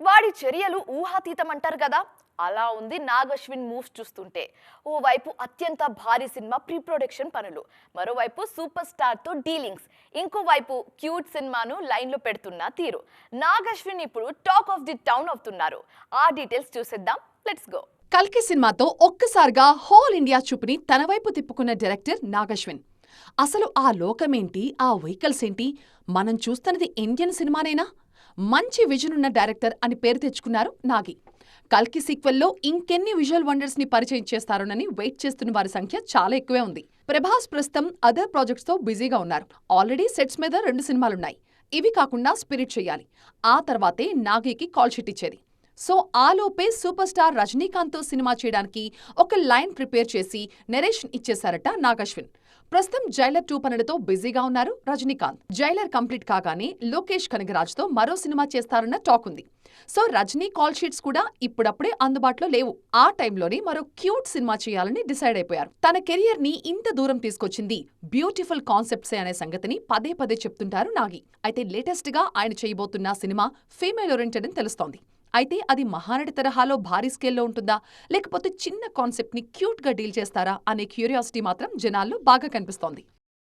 వాడి చర్యలు ఊహాతీతమంటారు కదా. అలా ఉంది నాగశ్విన్ మూవ్స్ చూస్తుంటే. ఓవైపు అత్యంత భారీ సినిమా ప్రీ ప్రొడక్షన్ పనులు, మరోవైపు సూపర్ స్టార్ తో డీలింగ్స్, ఇంకోవైపు క్యూట్ సినిమాను లైన్లో పెడుతున్న తీరు. నాగశ్విన్ ఇప్పుడు టాక్ ఆఫ్ ది టౌన్ అవుతున్నారు. ఆ డీటెయిల్స్ చూసేద్దాం, లెట్స్ గో. కల్కి సినిమాతో ఒక్కసారిగా హోల్ ఇండియా చూపుని తన వైపు తిప్పుకున్న డైరెక్టర్ నాగశ్విన్. అసలు ఆ లోకమేంటి, ఆ వెహికల్స్ ఏంటి, మనం చూస్తున్నది ఇండియన్ సినిమానేనా? మంచి విజన్ ఉన్న డైరెక్టర్ అని పేరు తెచ్చుకున్నారు నాగి. కల్కి సీక్వెల్లో ఇంకెన్ని విజువల్ వండర్స్ ని పరిచయం చేస్తారోనని వెయిట్ చేస్తున్న వారి సంఖ్య చాలా ఎక్కువే ఉంది. ప్రభాస్ ప్రస్తుతం అదర్ ప్రాజెక్ట్స్ తో బిజీగా ఉన్నారు. ఆల్రెడీ సెట్స్ మీద 2 సినిమాలున్నాయి. ఇవి కాకుండా స్పిరిట్ చేయాలి. ఆ తర్వాతే నాగికి కాల్ షీట్ ఇచ్చేది. సో ఆలోపే సూపర్ స్టార్ రజనీకాంత్తో సినిమా చేయడానికి ఒక లైన్ ప్రిపేర్ చేసి నెరేషన్ ఇచ్చేశారట నాగశ్విన్. ప్రస్తుతం జైలర్ 2 పనులతో బిజీగా ఉన్నారు రజనీకాంత్. జైలర్ కంప్లీట్ కాగానే లోకేష్ కనగరాజ్తో మరో సినిమా చేస్తారన్న టాక్ ఉంది. సో రజనీ కాల్ షీట్స్ కూడా ఇప్పుడప్పుడే అందుబాటులో లేవు. ఆ టైంలోనే మరో క్యూట్ సినిమా చేయాలని డిసైడ్ అయిపోయారు. తన కెరియర్ ని ఇంత దూరం తీసుకొచ్చింది బ్యూటిఫుల్ కాన్సెప్ట్సే అనే సంగతిని పదే పదే చెప్తుంటారు నాగి. అయితే లేటెస్ట్ గా ఆయన చేయబోతున్న సినిమా ఫీమేల్ ఓరియంటెడ్ అని తెలుస్తోంది. అయితే అది మహానటి తరహాలో భారీ స్కేల్లో ఉంటుందా, లేకపోతే చిన్న కాన్సెప్ట్ ని క్యూట్ గా డీల్ చేస్తారా అనే క్యూరియాసిటీ మాత్రం జనాల్లో బాగా కనిపిస్తోంది.